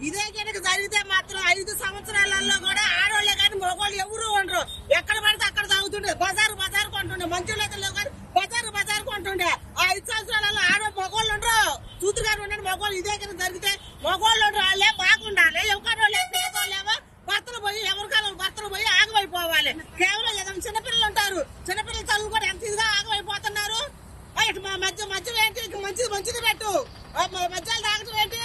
ఇదే కనుక జరిగితే మాత్రం 5 సంవత్సరాలలో కూడా ఆడవాళ్ళే కానీ మగవాళ్ళు ఎవరు ఉండరు. ఎక్కడ పడితే అక్కడ తాగుతుండే, బజారు కొంటుండే, మంచి లేవు కానీ బజారు కొంటుండే. ఆ 5 సంవత్సరాలలో మగవాళ్ళు ఉండరు. చూతుగారు ఉండండి మగవాళ్ళు. ఇదే కనుక జరిగితే మగవాళ్ళు ఉండరు. వాళ్ళే బాగుండాలి. ఎవరికాడోళ్ళే పేదోళ్ళేమో భర్తలు పోయి ఎవరికాలం భర్తలు పోయి ఆగమైపోవాలి. కేవలం ఏదైనా చిన్నపిల్లలు ఉంటారు. చిన్నపిల్లల చదువు కూడా ఎంత ఇదిగా ఆగమైపోతున్నారు. మధ్య ఏంటి మంచిది పెట్టు. మధ్యాలు తాగటం ఏంటి?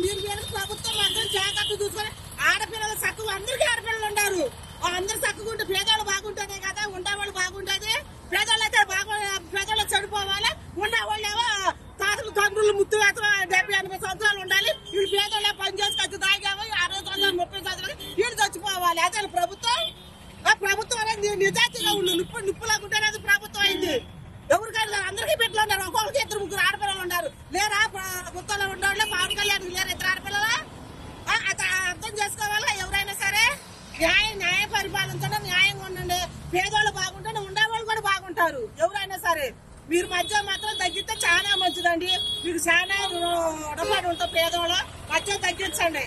మీరు ప్రభుత్వం అందరూ జాగ్రత్త చూసుకొని ఆడపిల్లలు చక్కగా అందరికీ ఆడపిల్లలు ఉంటారు. అందరూ చక్కగా ఉంటే పేదవాళ్ళు బాగుంటేనే కదా ఉండేవాళ్ళు బాగుంటది. పేదవాళ్ళు అయితే పేదవాళ్ళు చనిపోవాలి. ఉండేవాళ్ళు ఏమో తాతలు తండ్రులు ముద్దు 70-80 సంవత్సరాలు ఉండాలి. వీళ్ళు పేదవాళ్ళే పని చేసి ఖర్చు తాగాము 60 సంవత్సరాలు 30 సంవత్సరాలు వీళ్ళు చచ్చిపోవాలి. అదే ప్రభుత్వం అనేది నిజాయితీగా ఉండు. నిప్పులాగుంటేనే అది ప్రభుత్వం అయింది. ఎవరికైనా అందరికీ బిడ్డలు ఉన్నారు. ఒక్కొక్కరికి 2-3 ఆడపిల్లలు ఉన్నారు. లేరా ప్రభుత్వంలో ఉండేవాళ్ళు పవన్ కళ్యాణ్ లేరు 2 ఆడపిల్లలు? అర్థం చేసుకోవాలా ఎవరైనా సరే. న్యాయ పరిపాలించండి, న్యాయంగా ఉండండి. పేదవాళ్ళు బాగుంటే ఉండేవాళ్ళు కూడా బాగుంటారు. ఎవరైనా సరే మీరు మధ్య మాత్రం తగ్గితే చాలా మంచిదండి. మీకు చాలా రుణపడి ఉంటాం. పేదవాళ్ళు మధ్య తగ్గించండి.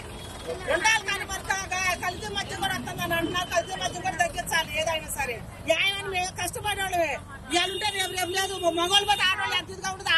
ఉండాలి కానీ మరి కలిసి మధ్య కూడా వస్తుందని అంటున్నారు. కలిసి మధ్య కూడా తగ్గించాలి. ఏదైనా సరే న్యాయాన్ని కష్టపడేవాళ్ళే. ఇవాళ ఉంటే రేపు లేదు. మగవాళ్ళు బట్టి ఆడవాళ్ళు ఎంత ఇదిగా ఉంటుంది.